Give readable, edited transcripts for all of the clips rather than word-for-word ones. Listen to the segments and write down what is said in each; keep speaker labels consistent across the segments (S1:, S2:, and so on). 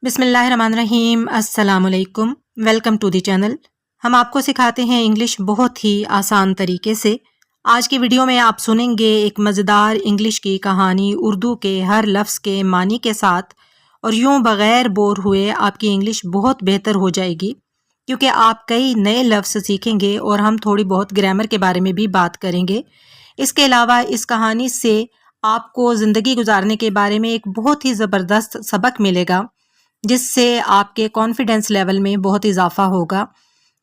S1: बिस्मिल्लाहिर्रहमानिर्रहीम। अस्सलामुअलैकुम। Welcome to the channel. हम आपको सिखाते हैं इंग्लिश बहुत ही आसान तरीके से। आज की वीडियो में आप सुनेंगे एक मज़ेदार इंग्लिश की कहानी उर्दू के हर लफ्ज़ के मानी के साथ, और यूं बग़ैर बोर हुए आपकी इंग्लिश बहुत बेहतर हो जाएगी, क्योंकि आप कई नए लफ्ज़ सीखेंगे और हम थोड़ी बहुत ग्रामर के बारे में भी बात करेंगे। इसके अलावा इस कहानी से आपको ज़िंदगी गुजारने के बारे में एक बहुत ही ज़बरदस्त सबक मिलेगा, जिससे आपके कॉन्फिडेंस लेवल में बहुत इजाफा होगा।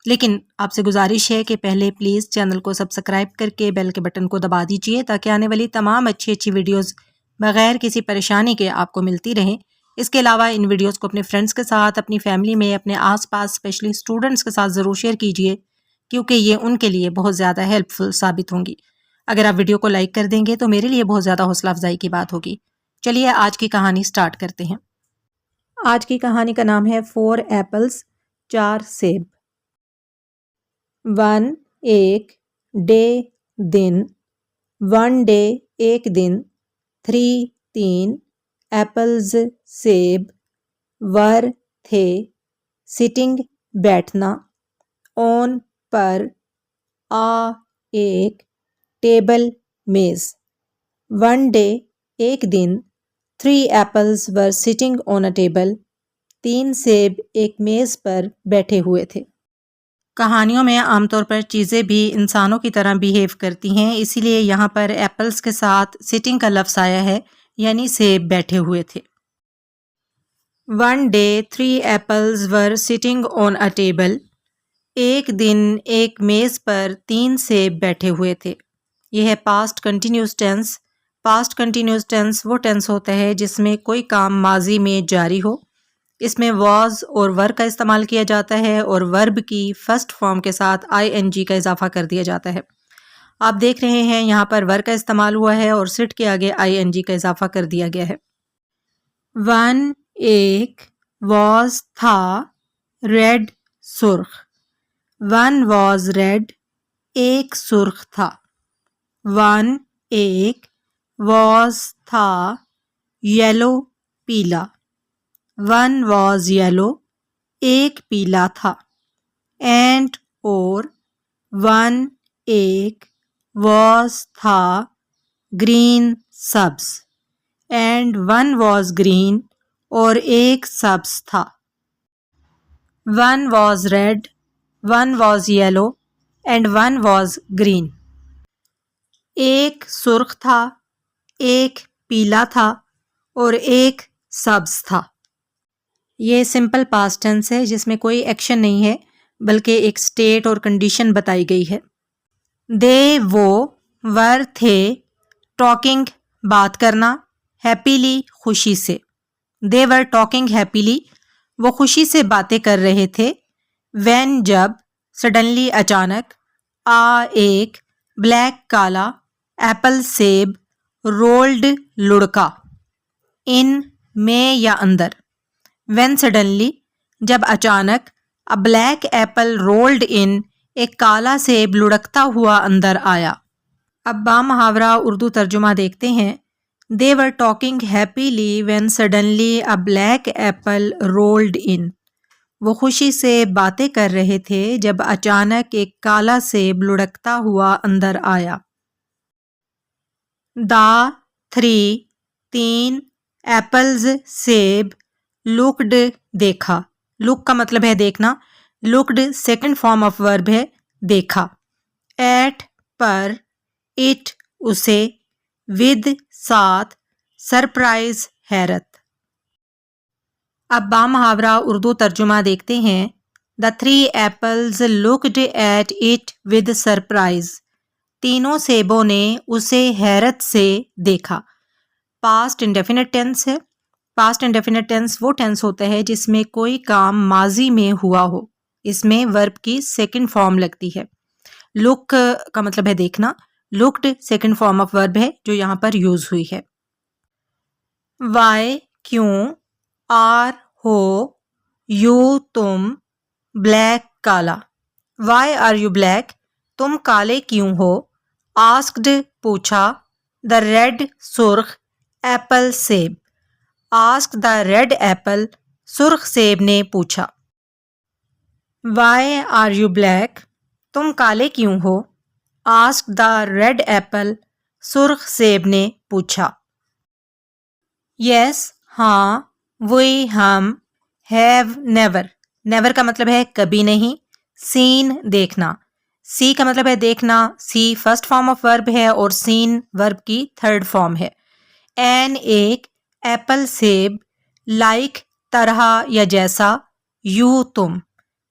S1: लेकिन आपसे गुजारिश है कि पहले प्लीज़ चैनल को सब्सक्राइब करके बेल के बटन को दबा दीजिए, ताकि आने वाली तमाम अच्छी अच्छी वीडियोस बगैर किसी परेशानी के आपको मिलती रहें। इसके अलावा इन वीडियोस को अपने फ्रेंड्स के साथ, अपनी फैमिली में, अपने आसपास स्पेशली स्टूडेंट्स के साथ ज़रूर शेयर कीजिए, क्योंकि ये उनके लिए बहुत ज़्यादा हेल्पफुल साबित होंगी। अगर आप वीडियो को लाइक कर देंगे तो मेरे लिए बहुत ज़्यादा हौसला अफजाई की बात होगी। चलिए आज की कहानी स्टार्ट करते हैं। आज की कहानी का नाम है 4 एप्पल्स, 4 सेब। 1 एक डे दिन, 1 डे एक दिन। 3 3 एप्पल्स सेब। वर थे, सिटिंग बैठना। ऑन पर, आ एक टेबल मेज। 1 डे एक दिन, 3 apples were sitting on a table. 3 सेब एक मेज़ पर बैठे हुए थे। कहानियों में आमतौर पर चीज़ें भी इंसानों की तरह बिहेव करती हैं, इसीलिए यहाँ पर एप्पल्स के साथ सिटिंग का लफ्ज़ आया है, यानी सेब बैठे हुए थे। 1 day 3 apples were sitting on a table. एक दिन एक मेज़ पर 3 सेब बैठे हुए थे। यह है past continuous tense. Past continuous tense वो टेंस होता है जिसमें कोई काम माजी में जारी हो। इसमें वॉज और वर का इस्तेमाल किया जाता है, और वर्ब की फर्स्ट फॉर्म के साथ ing का इजाफा कर दिया जाता है। आप देख रहे हैं यहाँ पर वर का इस्तेमाल हुआ है और सिट के आगे ing का इजाफा कर दिया गया है। 1 एक, वॉज था, रेड सुर्ख। 1 वॉज रेड, एक सुर्ख था। 1 एक, वॉज था, येलो पीला। 1 वॉज येलो, एक पीला था। एंड और, 1 एक, वॉज था, ग्रीन सब्ज। एंड 1 वॉज ग्रीन, और एक सब्ज था। 1 was red, 1 was yellow, and 1 was green. एक सुर्ख था, एक पीला था, और एक सब्ज था। ये सिंपल पास्ट टेंस है जिसमें कोई एक्शन नहीं है, बल्कि एक स्टेट और कंडीशन बताई गई है। दे वो, वर थे, टॉकिंग बात करना, हैप्पीली खुशी से। दे वर टॉकिंग हैप्पीली, वो खुशी से बातें कर रहे थे। व्हेन जब, सडनली अचानक। आ एक, ब्लैक काला, एप्पल सेब, रोल्ड लुढ़का। इन में या अंदर। व्हेन सडनली, जब अचानक। अ ब्लैक एप्पल रोल्ड इन, एक काला सेब लुढ़कता हुआ अंदर आया। अब बामुहावरा उर्दू तर्जुमा देखते हैं। They were talking happily when suddenly a black apple rolled in. वो खुशी से बातें कर रहे थे जब अचानक एक काला सेब लुढ़कता हुआ अंदर आया। दा 3 एप्पल्स सेब, लुक्ड देखा। लुक का मतलब है देखना। Looked second form of verb है देखा। एट पर, इट उसे, विद साथ, सरप्राइज हैरत। अब बामुहावरा उर्दू तर्जुमा देखते हैं। The 3 apples looked at it with surprise. तीनों सेबों ने उसे हैरत से देखा। पास्ट इंडेफिनिट टेंस है। पास्ट इंडेफिनिट टेंस वो टेंस होता है जिसमें कोई काम माजी में हुआ हो। इसमें वर्ब की सेकंड फॉर्म लगती है। लुक का मतलब है देखना। Looked second form of verb है जो यहाँ पर यूज हुई है। वाई क्यों, आर हो, यू तुम, ब्लैक काला। वाई आर यू ब्लैक, तुम काले क्यों हो। आस्क्ड पूछा। द रेड सुर्ख, एप्पल सेब। आस्क द रेड एप्पल, सुर्ख सेब ने पूछा। Why are you black? तुम काले क्यों हो? आस्क्ड द रेड एप्पल, सुर्ख सेब ने पूछा। यस, हाँ, वी हम, हैव नेवर, नेवर का मतलब है कभी नहीं, सीन देखना, सी का मतलब है देखना, see first form of verb है और सीन वर्ब की थर्ड फॉर्म है। एन एक, एप्पल सेब, लाइक तरह या जैसा, यू तुम।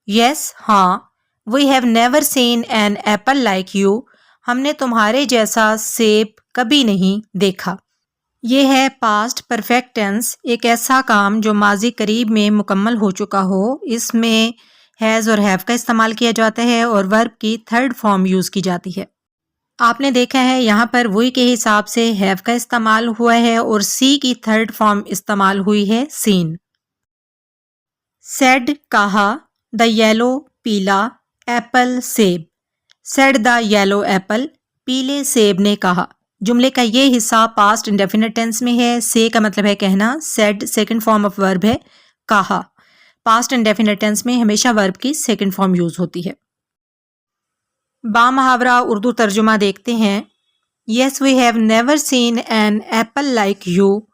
S1: यस हाँ, we have never seen an apple like you, हमने तुम्हारे जैसा सेब कभी नहीं देखा। ये है पास्ट परफेक्ट टेंस, एक ऐसा काम जो माजी करीब में मुकम्मल हो चुका हो। इसमें हैज़ और हैव का इस्तेमाल किया जाता है और वर्ब की थर्ड फॉर्म यूज़ की जाती है। आपने देखा है यहाँ पर वही के हिसाब से हैव का इस्तेमाल हुआ है और सी की थर्ड फॉर्म इस्तेमाल हुई है सीन। सेड कहा, द येलो पीला, एप्पल सेब। सेड द येलो एप्पल, पीले सेब ने कहा। जुमले का ये हिस्सा पास्ट इंडेफिनिट टेंस में है। से का मतलब है कहना, said second form of verb है, कहा। पास्ट इंडेफिनिट टेंस में हमेशा वर्ब की सेकंड फॉर्म यूज होती है। बामुहावरा उर्दू तर्जुमा देखते हैं। Yes we have never seen an apple like you,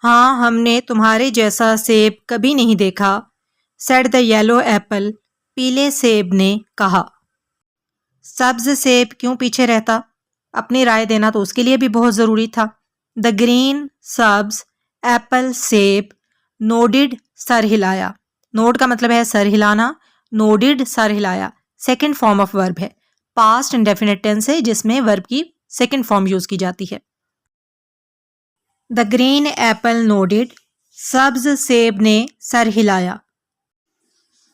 S1: हाँ हमने तुम्हारे जैसा सेब कभी नहीं देखा। सेड द येलो एप्पल, पीले सेब ने कहा। सब्ज सेब क्यों पीछे रहता? अपनी राय देना तो उसके लिए भी बहुत ज़रूरी था। द ग्रीन सब्ज एप्पल सेब, नोडिड सर हिलाया। नोड का मतलब है सर हिलाना, नोडिड सर हिलाया सेकंड फॉर्म ऑफ वर्ब है। पास्ट इंडेफिनिट टेंस है जिसमें वर्ब की सेकंड फॉर्म यूज की जाती है। द ग्रीन एप्पल नोडिड, सब्ज सेब ने सर हिलाया।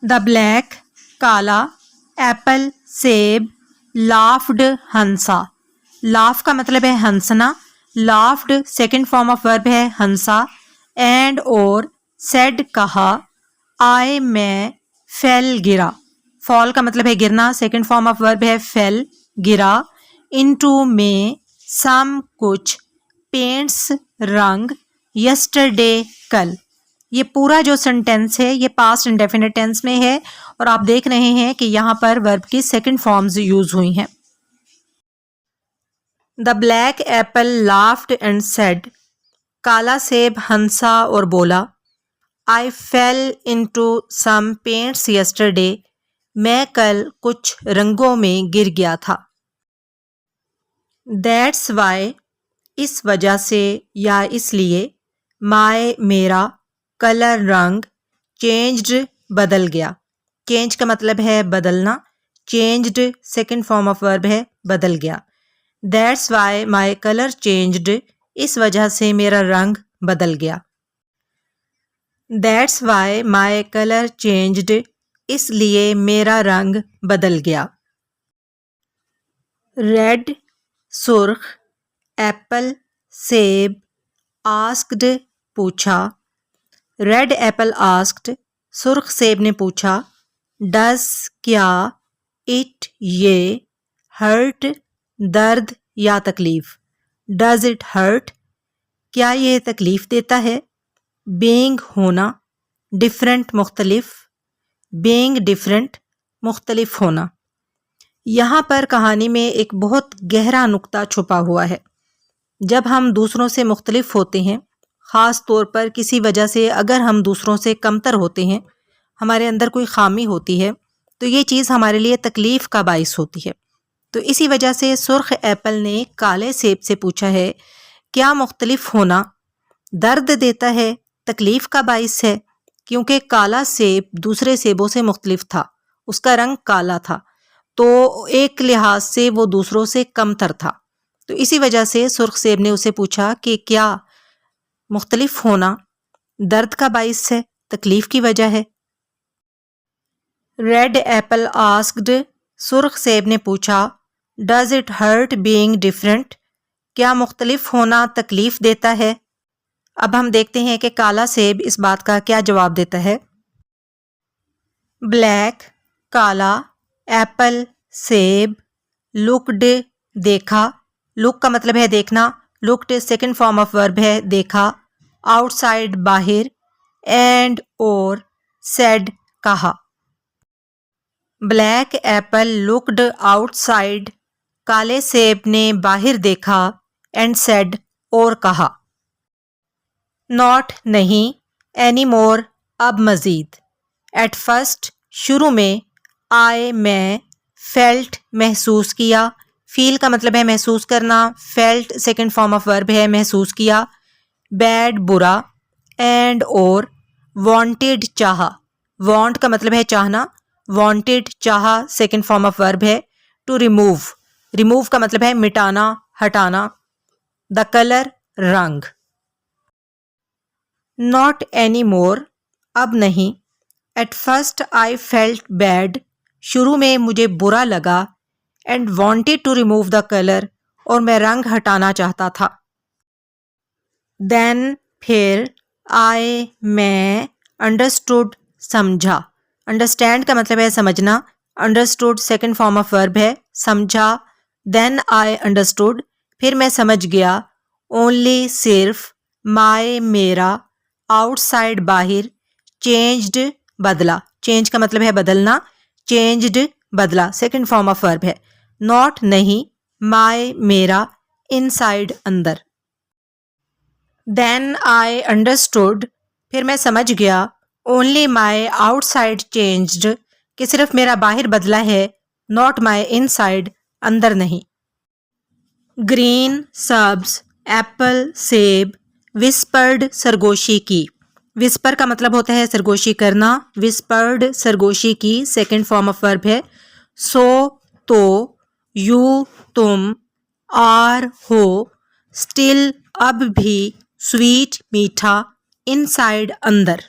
S1: द ब्लैक काला, एप्पल सेब, लाफ्ड हंसा। लाफ का मतलब है हंसना, laughed second form of verb है हंसा। एंड और सेड कहा, आई मैं फेल गिरा। फॉल का मतलब है गिरना, सेकंड फॉर्म ऑफ वर्ब है फेल गिरा। इनटू में सम कुछ, पेंट्स रंग, यस्टरडे कल। ये पूरा जो सेंटेंस है ये पास्ट इंडेफिनिट टेंस में है और आप देख रहे हैं कि यहाँ पर वर्ब की सेकंड फॉर्म्स यूज हुई हैं। The black Apple laughed and said, काला सेब हंसा और बोला। आई fail into some paints yesterday, मैं कल कुछ रंगों में गिर गया था। दैट्स वाई, इस वजह से या इसलिए, माय मेरा, कलर रंग, चेंज्ड बदल गया। चेंज का मतलब है बदलना, changed second form of verb है बदल गया। That's why my colour changed, इस वजह से मेरा रंग बदल गया। That's why my colour changed, इसलिए मेरा रंग बदल गया। रेड सुर्ख, एप्पल सेब, आस्क्ड पूछा। रेड एप्पल आस्क्ड, सुर्ख सेब ने पूछा। डस क्या, इट ये, हर्ट दर्द या तकलीफ। डज इट हर्ट, क्या ये तकलीफ देता है। बीइंग होना, डिफरेंट मुख्तलिफ, बीइंग डिफरेंट मुख्तलिफ होना। यहाँ पर कहानी में एक बहुत गहरा नुक्ता छुपा हुआ है। जब हम दूसरों से मुख्तलिफ होते हैं, ख़ास तौर पर किसी वजह से अगर हम दूसरों से कमतर होते हैं, हमारे अंदर कोई ख़ामी होती है, तो ये चीज़ हमारे लिए तकलीफ़ का बाइस होती है। तो इसी वजह से सुर्ख एप्पल ने काले सेब से पूछा है, क्या मुख्तलिफ होना दर्द देता है, तकलीफ़ का बाइस है? क्योंकि काला सेब दूसरे सेबों से मुख्तलिफ था, उसका रंग काला था, तो एक लिहाज से वो दूसरों से कमतर था। तो इसी वजह से सुर्ख सेब ने उसे पूछा कि क्या मुख्तलिफ होना दर्द का बाइस है, तकलीफ की वजह है। रेड एप्पल आस्क्ड, सुर्ख सेब ने पूछा। Does it hurt being different, क्या मुख्तलिफ होना तकलीफ देता है? अब हम देखते हैं कि काला सेब इस बात का क्या जवाब देता है। ब्लैक काला, एप्पल सेब, लुकड देखा। लुक का मतलब है देखना, looked second form of verb है देखा। आउटसाइड बाहर, एंड और सेड कहा। ब्लैक एप्पल लुक्ड आउटसाइड, काले सेब ने बाहर देखा, एंड सेड और कहा। नॉट नहीं, एनी मोर अब मज़ीद, एट फर्स्ट शुरू में, आई मैं, फेल्ट महसूस किया, फील का मतलब है महसूस करना, felt second form of verb है महसूस किया, बैड बुरा, एंड और वांटेड चाहा, वांट का मतलब है चाहना, वांटेड चाहा सेकंड फॉर्म ऑफ वर्ब है, टू रिमूव, रिमूव का मतलब है मिटाना हटाना, द कलर रंग। नॉट एनी मोर अब नहीं, at first I felt bad शुरू में मुझे बुरा लगा, and wanted to remove the colour और मैं रंग हटाना चाहता था। देन फिर, आई मैं, अंडरस्टूड समझा, अंडरस्टैंड का मतलब है समझना, understood second form of verb है समझा, देन आई अंडरस्टूड फिर मैं समझ गया, ओनली सिर्फ, माय मेरा, आउटसाइड बाहर, चेंज्ड बदला, चेंज का मतलब है बदलना, चेंज्ड बदला सेकंड फॉर्म ऑफ वर्ब है, नॉट नहीं, माय मेरा, इनसाइड अंदर। देन आई अंडरस्टूड फिर मैं समझ गया, ओनली माय आउटसाइड चेंज्ड कि सिर्फ मेरा बाहर बदला है, नॉट माय इनसाइड अंदर नहीं। ग्रीन सब्ज, एप्पल सेब, विस्पर्ड सरगोशी की, विस्पर का मतलब होता है सरगोशी करना, विस्पर्ड सरगोशी की सेकंड फॉर्म ऑफ वर्ब है, सो तो, यू तुम, आर हो, स्टिल अब भी, स्वीट मीठा, इनसाइड अंदर।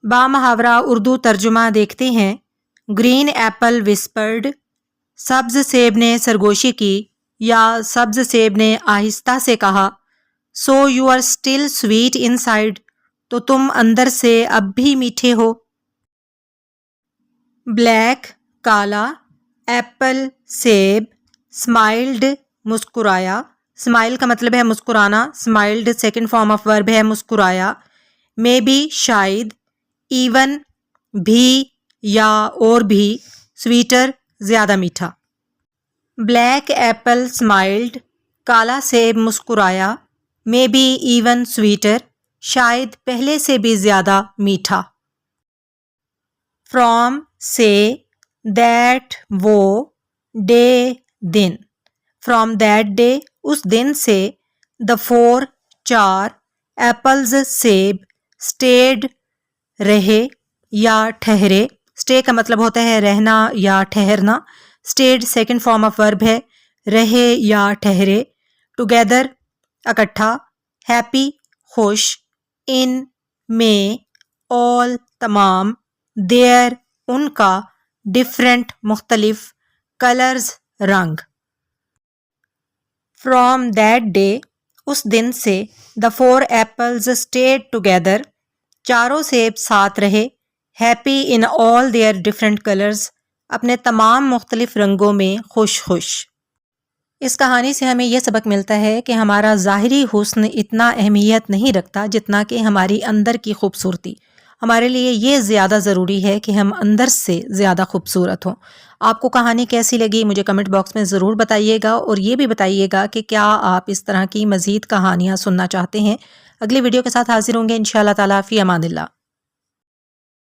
S1: बामुहावरा उर्दू तर्जुमा देखते हैं। ग्रीन एप्पल विस्पर्ड, सब्ज सेब ने सरगोशी की या सब्ज सेब ने आहिस्ता से कहा, so you are still sweet inside तो तुम अंदर से अब भी मीठे हो। ब्लैक काला, एप्पल सेब, स्माइल्ड मुस्कुराया, स्माइल का मतलब है मुस्कुराना, smiled second form of verb है मुस्कुराया, मे बी शायद, इवन भी या और भी, स्वीटर ज़्यादा मीठा। ब्लैक एप्पल स्माइल्ड, काला सेब मुस्कुराया, मे बी इवन स्वीटर, शायद पहले से भी ज़्यादा मीठा। फ्रॉम से, दैट वो, डे दिन, फ्रॉम दैट डे उस दिन से, द फोर चार, एप्पल्स सेब, स्टेड रहे या ठहरे, स्टे का मतलब होता है रहना या ठहरना, stayed second form of verb है रहे या ठहरे, टुगेदर इकट्ठा, हैप्पी खुश, इन में, ऑल तमाम, देयर उनका, डिफरेंट मुख्तलिफ, कलर्स रंग। फ्रॉम दैट डे उस दिन से, the four apples stayed together चारों सेब साथ रहे, happy in all their different colours अपने तमाम मुख्तलिफ रंगों में खुश खुश। इस कहानी से हमें यह सबक मिलता है कि हमारा ज़ाहिरी हुस्न इतना अहमियत नहीं रखता जितना कि हमारी अंदर की खूबसूरती। हमारे लिए ये ज़्यादा ज़रूरी है कि हम अंदर से ज़्यादा खूबसूरत हों। आपको कहानी कैसी लगी मुझे कमेंट बॉक्स में ज़रूर बताइएगा और ये भी बताइएगा कि क्या आप इस तरह की मज़ीद कहानियाँ सुनना चाहते हैं। अगली वीडियो के साथ हाजिर होंगे इंशाअल्लाह ताला। फ़ी अमानिल्लाह।